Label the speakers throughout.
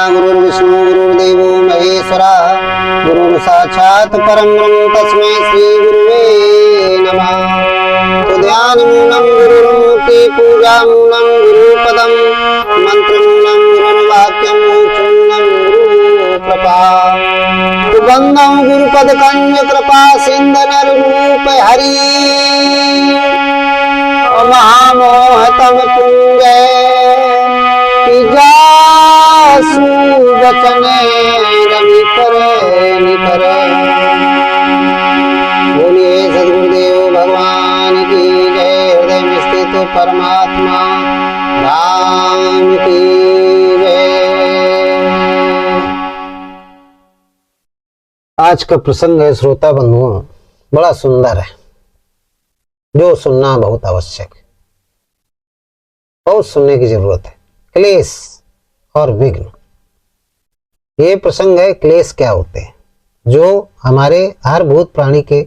Speaker 1: गुरुर्विष्णु गुरुर्देवो महेश्वरा गुरुर् साक्षात् परं ब्रह्म तस्मै श्री गुरुवे नमः। तो ध्यान मूलम गुरुर्मुखी पूजा मूलम गुरुपदम मंत्र मूलम गुरुर्वाक्यम मोक्षूलम गुरु कृपा बंदम गुरुपद कंज कृपा सिंधु रूप हरि महामोहतम पुंज वचने रवि करे निकर। बोलिए सदगुरुदेव भगवान की जय। हृदय में स्थित परमात्मा राम की जय। आज का प्रसंग है श्रोता बंधुओं, बड़ा सुंदर है, जो सुनना बहुत आवश्यक है, बहुत सुनने की जरूरत है। क्लेश और विघ्न, ये प्रसंग है। क्लेश क्या होते हैं? जो हमारे हर भूत प्राणी के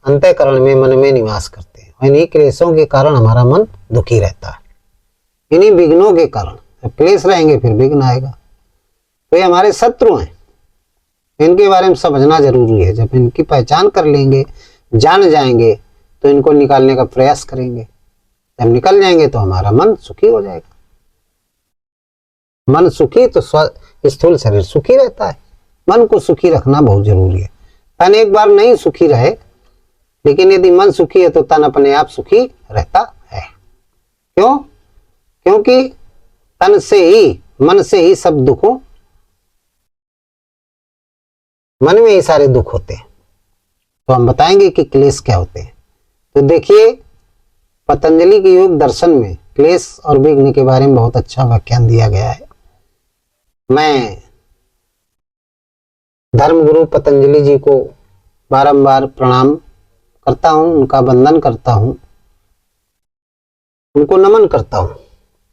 Speaker 1: अंतःकरण में, मन में निवास करते हैं। इन्हीं क्लेशों के कारण हमारा मन दुखी रहता है। इन्हीं विघ्नों के कारण, जब क्लेश रहेंगे फिर विघ्न आएगा। तो ये हमारे शत्रु हैं, इनके बारे में समझना जरूरी है। जब इनकी पहचान कर लेंगे, जान जाएंगे, तो इनको निकालने का प्रयास करेंगे। जब निकल जाएंगे तो हमारा मन सुखी हो जाएगा। मन सुखी तो स्थूल शरीर सुखी रहता है। मन को सुखी रखना बहुत जरूरी है। तन एक बार नहीं सुखी रहे, लेकिन यदि मन सुखी है तो तन अपने आप सुखी रहता है। क्यों? क्योंकि तन से ही, मन से ही सब दुखों, मन में ही सारे दुख होते हैं। तो हम बताएंगे कि क्लेश क्या होते हैं। तो देखिए, पतंजलि के योग दर्शन में क्लेश और विघ्न के बारे में बहुत अच्छा व्याख्यान दिया गया है। मैं धर्मगुरु पतंजलि जी को बारंबार प्रणाम करता हूं, उनका वंदन करता हूं, उनको नमन करता हूं,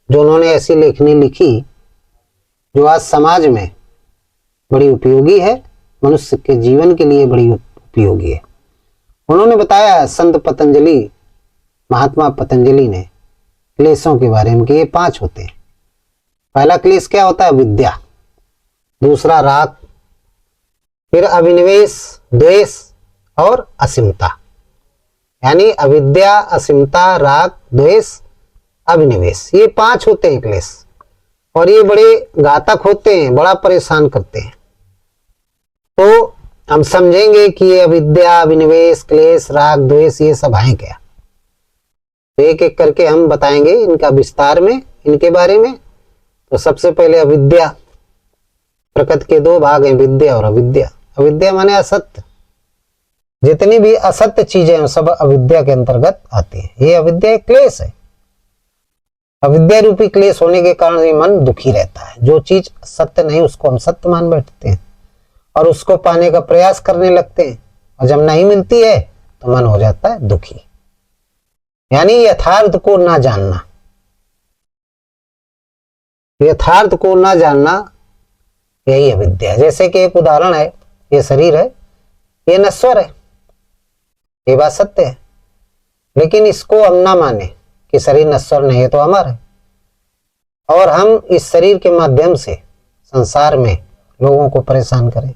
Speaker 1: जो उन्होंने ऐसी लेखनी लिखी जो आज समाज में बड़ी उपयोगी है, मनुष्य के जीवन के लिए बड़ी उपयोगी है। उन्होंने बताया, संत पतंजलि, महात्मा पतंजलि ने क्लेशों के बारे में कि ये 5 होते हैं। पहला क्लेश क्या होता है? विद्या। दूसरा राग, फिर अभिनिवेश, द्वेष और असीमता। यानी अविद्या, असीमता, राग, द्वेष, अभिनिवेश, ये 5 होते हैं क्लेश। और ये बड़े घातक होते हैं, बड़ा परेशान करते हैं। तो हम समझेंगे कि ये अविद्या, अभिनिवेश, क्लेश, राग, द्वेष, ये सब हैं क्या। तो एक एक करके हम बताएंगे इनका विस्तार में, इनके बारे में। तो सबसे पहले अविद्या। प्रकृति के 2 भाग हैं, विद्या और अविद्या। अविद्या माने असत्य। जितनी भी असत्य चीजें हैं सब अविद्या के अंतर्गत आती है। ये अविद्या एक क्लेश है। अविद्या रूपी क्लेश होने के कारण ये मन दुखी रहता है। जो चीज सत्य नहीं उसको हम सत्य मान बैठते हैं और उसको पाने का प्रयास करने लगते हैं, और जब नहीं मिलती है तो मन हो जाता है दुखी। यानी यथार्थ को ना जानना। यथार्थ को ना जानना, यही अविद्या है। जैसे कि एक उदाहरण है, ये शरीर है, ये नश्वर है, ये बात सत्य है। लेकिन इसको हम ना माने कि शरीर नश्वर नहीं है तो अमर है, और हम इस शरीर के माध्यम से संसार में लोगों को परेशान करें।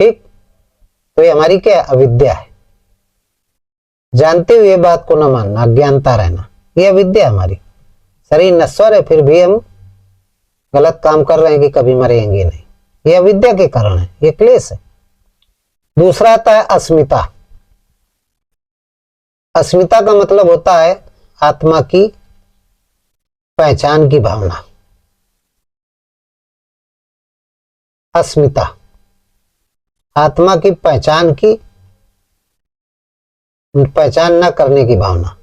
Speaker 1: ठीक? तो ये हमारी क्या अविद्या है। जानते हुए बात को न मानना, अज्ञानता रहना, ये अविद्या हमारी। शरीर नश्वर है फिर भी हम गलत काम कर रहे हैं कि कभी मरेंगे नहीं, ये अविद्या के कारण है, ये क्लेश है। दूसरा आता है अस्मिता। अस्मिता का मतलब होता है आत्मा की पहचान की भावना। अस्मिता, आत्मा की पहचान न करने की भावना।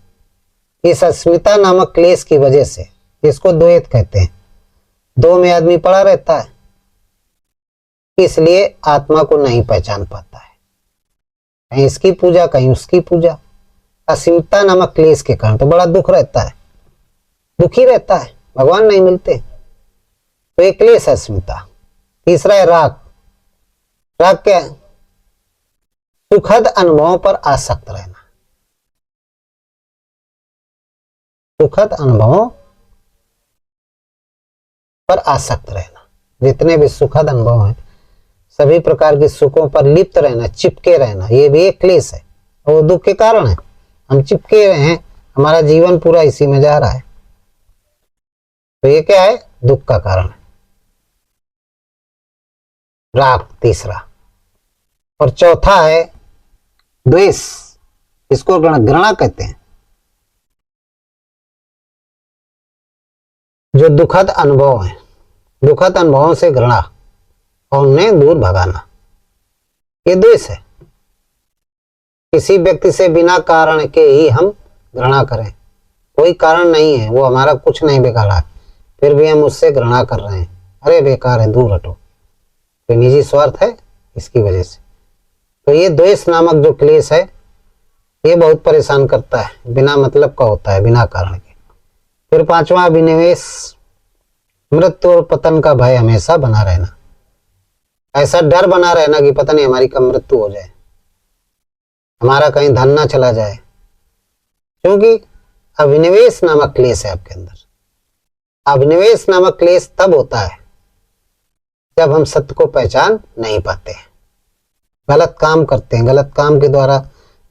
Speaker 1: इस अस्मिता नामक क्लेश की वजह से, इसको द्वैत कहते हैं, 2 में आदमी पड़ा रहता है, इसलिए आत्मा को नहीं पहचान पाता है। कहीं इसकी पूजा, कहीं उसकी पूजा। अस्मिता नामक क्लेश के कारण तो बड़ा दुख रहता है, दुखी रहता है, भगवान नहीं मिलते, तो एक क्लेश है अस्मिता। तीसरा है राग। राग क्या है? सुखद अनुभवों पर आसक्त रहना। सुखद अनुभवों पर आसक्त रहना। जितने भी सुखद अनुभव हैं, सभी प्रकार के सुखों पर लिप्त रहना, चिपके रहना, ये भी एक क्लेश है और वो दुख के कारण है। हम चिपके रहे हैं, हमारा जीवन पूरा इसी में जा रहा है, तो ये क्या है? दुख का कारण है। राग तीसरा, और चौथा है द्वेष। इसको घृणा कहते हैं। जो दुखद अनुभव है, दुखद अनुभवों से घृणा और उन्हें दूर भगाना, ये द्वेष है। किसी व्यक्ति से बिना कारण के ही हम घृणा करें, कोई कारण नहीं है, वो हमारा कुछ नहीं बिगाड़ा, फिर भी हम उससे घृणा कर रहे हैं, अरे बेकार है, दूर हटो, कोई निजी स्वार्थ है इसकी वजह से। तो ये द्वेष नामक जो क्लेश है, ये बहुत परेशान करता है, बिना मतलब का होता है, बिना कारण के। फिर पांचवा अभिनिवेश, मृत्यु और पतन का भय हमेशा बना रहना। ऐसा डर बना रहना कि पता नहीं हमारी कब मृत्यु हो जाए, हमारा कहीं धन ना चला जाए, क्योंकि अभिनिवेश नामक क्लेश है आपके अंदर। अभिनिवेश नामक क्लेश तब होता है जब हम सत्य को पहचान नहीं पाते हैं, गलत काम करते हैं, गलत काम के द्वारा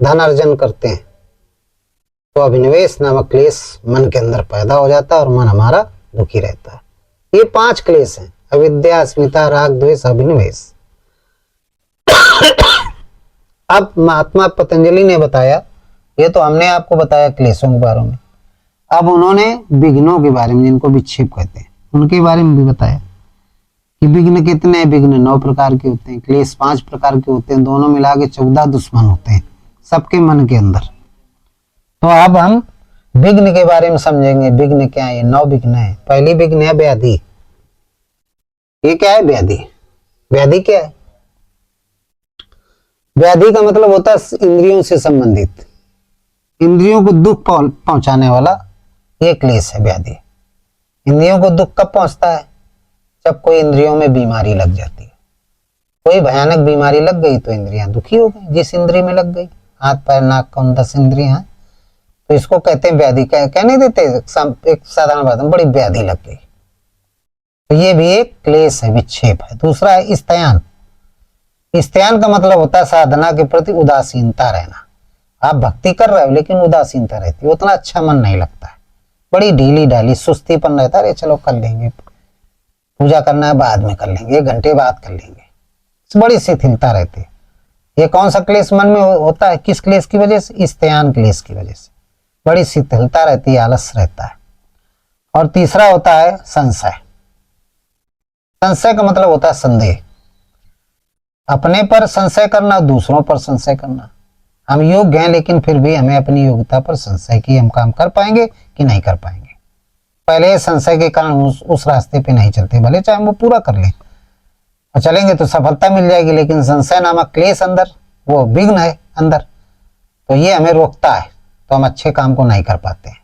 Speaker 1: धन अर्जन करते हैं, तो अभिनिवेश नामक क्लेश मन के अंदर पैदा हो जाता है और मन हमारा दुखी रहता है। ये 5 क्लेश हैं, अविद्या, अस्मिता, राग, द्वेष, अभिनिवेश। अब महात्मा पतंजलि ने बताया, ये तो हमने आपको बताया क्लेशों के बारे में, अब उन्होंने विघ्नों के बारे में, जिनको विक्षेप कहते हैं, उनके बारे में भी बताया कि विघ्न कितने हैं। विघ्न 9 प्रकार के होते हैं, क्लेश 5 प्रकार के होते हैं, दोनों मिला के 14 दुश्मन होते हैं सबके मन के अंदर। तो अब हम विघ्न के बारे में समझेंगे। विघ्न क्या है? 9 विघ्न है। पहली विघ्न है व्याधि। ये क्या है? व्याधि। व्याधि क्या है? व्याधि का मतलब होता है इंद्रियों से संबंधित, इंद्रियों को दुख पहुंचाने वाला, ये क्लेश है व्याधि। इंद्रियों को दुख कब पहुंचता है? जब कोई इंद्रियों में बीमारी लग जाती है। कोई भयानक बीमारी लग गई तो इंद्रियां दुखी हो गई, जिस इंद्रिय में लग गई, हाथ पैर नाक कान 10 इंद्रियां, तो इसको कहते हैं व्याधि। कह नहीं देते एक साधारण बात में, बड़ी व्याधि लग गई, तो ये भी एक क्लेश है, विक्षेप है। दूसरा है स्तयान। स्तयान का मतलब होता है साधना के प्रति उदासीनता रहना। आप भक्ति कर रहे हो लेकिन उदासीनता रहती है, उतना अच्छा मन नहीं लगता है, बड़ी ढीली ढाली सुस्तीपन रहता है, अरे चलो कर लेंगे, पूजा करना है बाद में कर लेंगे, 1 घंटे बाद कर लेंगे, बड़ी शिथिलता रहती है। ये कौन सा क्लेश मन में होता है? किस क्लेश की वजह से? स्तयान क्लेश की वजह से बड़ी शिथिलता रहती है, आलस रहता है। और तीसरा होता है संशय। संशय का मतलब होता है संदेह, अपने पर संशय करना, दूसरों पर संशय करना। हम योग्य हैं लेकिन फिर भी हमें अपनी योग्यता पर संशय कि हम काम कर पाएंगे कि नहीं कर पाएंगे। पहले संशय के कारण उस रास्ते पे नहीं चलते, भले चाहे हम वो पूरा कर लें और चलेंगे तो सफलता मिल जाएगी, लेकिन संशय नामक क्लेश अंदर, वो विघ्न है अंदर, तो ये हमें रोकता है, तो हम अच्छे काम को नहीं कर पाते हैं,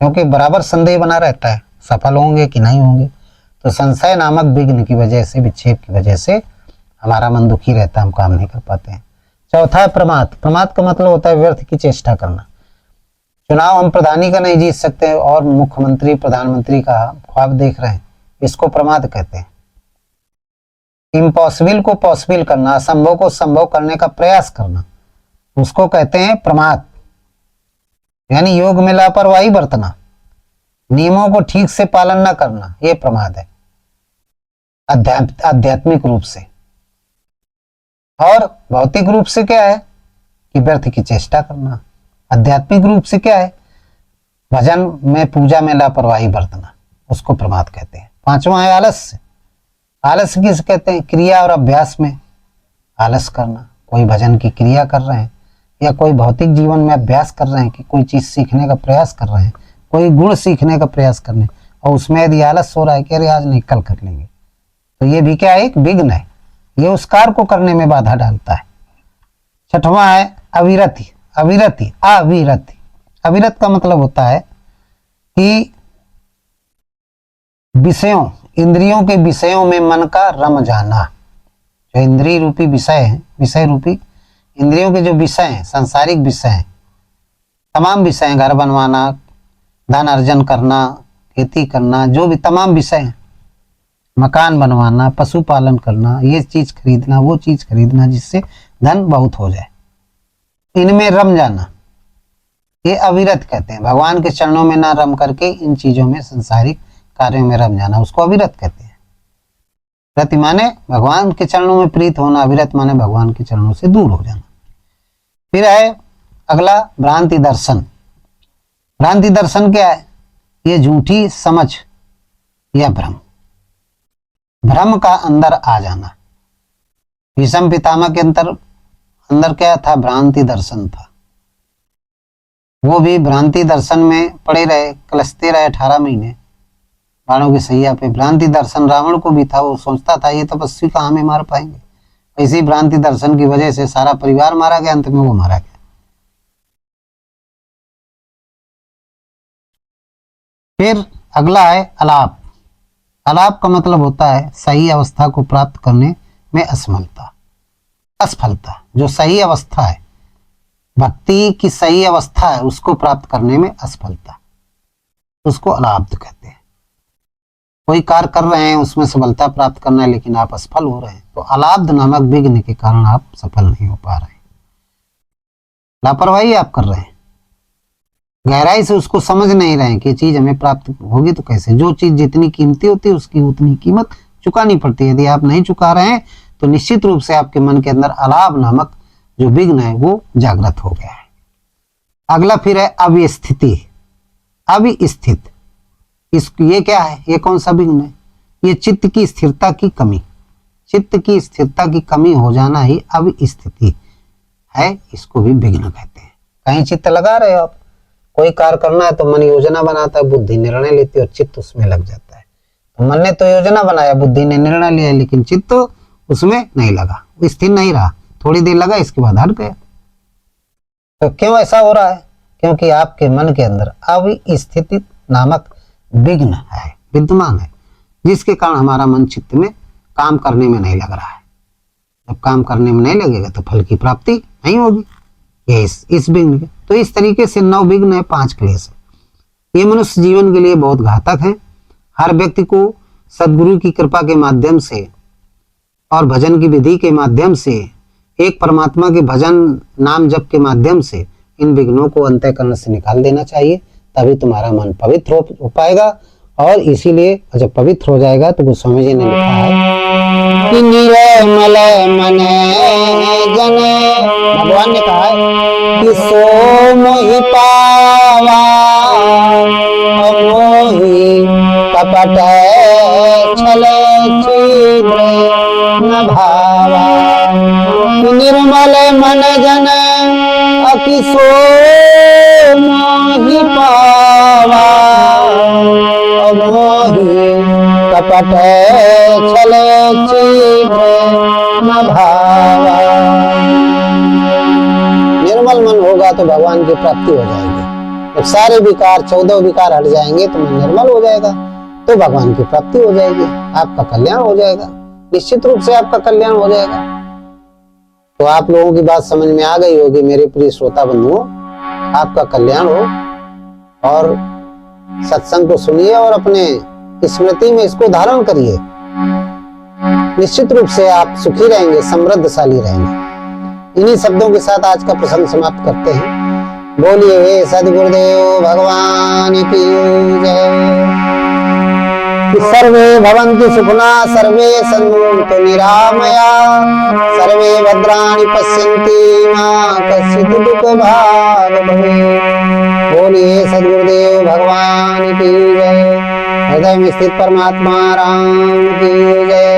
Speaker 1: क्योंकि बराबर संदेह बना रहता है सफल होंगे कि नहीं होंगे। तो संशय नामक विघ्न की वजह से, विक्षेप की वजह से हमारा मन दुखी रहता है, हम काम नहीं कर पाते हैं। चौथा है प्रमाद। प्रमाद का मतलब होता है व्यर्थ की चेष्टा करना। चुनाव हम प्रधानी का नहीं जीत सकते और मुख्यमंत्री प्रधानमंत्री का ख्वाब देख रहे हैं, इसको प्रमाद कहते हैं। इम्पॉसिबल को पॉसिबल करना, असंभव को संभव करने का प्रयास करना, उसको कहते हैं प्रमाद। यानी योग में लापरवाही बरतना, नियमों को ठीक से पालन न करना, यह प्रमाद है आध्यात्मिक रूप से। और भौतिक रूप से क्या है कि व्यर्थ की चेष्टा करना। आध्यात्मिक रूप से क्या है? भजन में, पूजा में लापरवाही बरतना, उसको प्रमाद कहते हैं। पांचवा है आलस्य। आलस्य किसे कहते हैं? क्रिया और अभ्यास में आलस करना। कोई भजन की क्रिया कर रहे हैं या कोई भौतिक जीवन में अभ्यास कर रहे हैं कि कोई चीज सीखने का प्रयास कर रहे हैं, कोई गुण सीखने का प्रयास कर रहे हैं, और उसमें यदि आलस हो रहा है कि अरे आज नहीं कल कर लेंगे, तो ये भी क्या है? एक विघ्न है, ये उस कार्य को करने में बाधा डालता है। छठवां है अविरति। अविरति, अविरति, अविरत का मतलब होता है कि विषयों, इंद्रियों के विषयों में मन का रम जाना। जो इंद्रिय रूपी विषय है, विषय रूपी इंद्रियों के जो विषय हैं, सांसारिक विषय हैं, तमाम विषय हैं, घर बनवाना, धन अर्जन करना, खेती करना, जो भी तमाम विषय हैं, मकान बनवाना, पशुपालन करना, ये चीज खरीदना, वो चीज खरीदना जिससे धन बहुत हो जाए, इनमें रम जाना, ये अविरत कहते हैं। भगवान के चरणों में ना रम करके इन चीजों में, सांसारिक कार्यों में रम जाना, उसको अविरत कहते हैं। रति माने भगवान के चरणों में प्रीत होना, अविरत माने भगवान के चरणों से दूर हो जाना। फिर है अगला भ्रांति दर्शन। भ्रांति दर्शन क्या है? ये झूठी समझ या भ्रम, भ्रम का अंदर आ जाना। भीष्म पितामह के अंदर क्या था? भ्रांति दर्शन था। वो भी भ्रांति दर्शन में पड़े रहे, कलसते रहे 18 महीने बाणों की सैया पे। भ्रांति दर्शन रावण को भी था, वो सोचता था ये तपस्वी कहाँ में मार पाएंगे। इसी भ्रांति दर्शन की वजह से सारा परिवार मारा गया, अंत में वो मारा गया। फिर अगला है अलाप। अलाप का मतलब होता है सही अवस्था को प्राप्त करने में असफलता। असफलता, जो सही अवस्था है, भक्ति की सही अवस्था है, उसको प्राप्त करने में असफलता, उसको अलाप्त कहते हैं। कोई कार्य कर रहे हैं, उसमें सफलता प्राप्त करना है, लेकिन आप असफल हो रहे हैं, तो अलाब्ध नामक विघ्न के कारण आप सफल नहीं हो पा रहे हैं। लापरवाही आप कर रहे हैं, गहराई से उसको समझ नहीं रहे हैं कि चीज हमें प्राप्त होगी तो कैसे। जो चीज जितनी कीमती होती है उसकी उतनी कीमत चुकानी पड़ती है। यदि आप नहीं चुका रहे हैं तो निश्चित रूप से आपके मन के अंदर अलाभ नामक जो विघ्न है वो जागृत हो गया है। अगला फिर है अविस्थिति। अविस्थित, ये क्या है? ये कौन सा विघ्न है? ये चित्त की स्थिरता की कमी। चित्त की स्थिरता की कमी हो जाना ही अविस्थिति है, इसको भी विघ्न कहते हैं। कहीं चित्त लगा रहे हो आप, कोई कार्य करना है तो मन योजना बनाता है, बुद्धि निर्णय लेती है और चित्त उसमें लग जाता है। तो मन ने तो योजना बनाया, बुद्धि ने निर्णय लिया, लेकिन चित्त तो उसमें नहीं लगा, स्थिर नहीं रहा, थोड़ी देर लगा, इसके बाद हट गया। तो क्यों ऐसा हो रहा है? क्योंकि आपके मन के अंदर अविस्थिति नामक विघ्न है, विद्यमान है, जिसके कारण हमारा मन चित्त में काम करने में नहीं लग रहा है। जब काम करने में नहीं लगेगा तो फल की प्राप्ति नहीं होगी। ये इस विघ्न के, तो इस तरीके से 9 विघ्न है, 5 क्लेश है। ये मनुष्य जीवन के लिए बहुत घातक है। हर व्यक्ति को सदगुरु की कृपा के माध्यम से और भजन की विधि के माध्यम से, एक परमात्मा के भजन नाम जप के माध्यम से इन विघ्नों को अंतःकरण से निकाल देना चाहिए, तभी तुम्हारा मन पवित्र हो पाएगा। और इसीलिए जब पवित्र हो जाएगा तो गोस्वामी जी ने लिखा है कि निर्मल मन जन, भगवान ने कहा है कि सो मोहि पावा मोहि कपट छल छिद्र न भावा। निर्मल मन जन अति सो मोहि पावा मोहि कपट छल छिद्र न भावा। निर्मल मन होगा तो भगवान की प्राप्ति हो जाएगी। जब सारे विकार 14 विकार हट जाएंगे तो मन निर्मल हो जाएगा, तो भगवान की प्राप्ति हो जाएगी, आपका कल्याण हो जाएगा, निश्चित रूप से आपका कल्याण हो जाएगा। तो आप लोगों की बात समझ में आ गई होगी मेरे प्रिय श्रोता बंधुओं। आपका कल्याण हो और सत्संग को सुनिए और अपने स्मृति में इसको धारण करिए। निश्चित रूप से आप सुखी रहेंगे, समृद्धशाली रहेंगे। इन्हीं शब्दों के साथ आज का प्रसंग समाप्त करते हैं। बोलिए सद्गुरुदेव भगवान की जय। सर्वे भवन्तु सुखिना, सर्वे सन्तु निरामया, सर्वे भद्राणि पश्यन्ति मा कश्चित् दुःखभाग् भवेत्। बोलिए सद्गुरुदेव भगवान की जय। हृदय में स्थित परमात्मा राम की जय।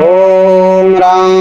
Speaker 1: ओम राम।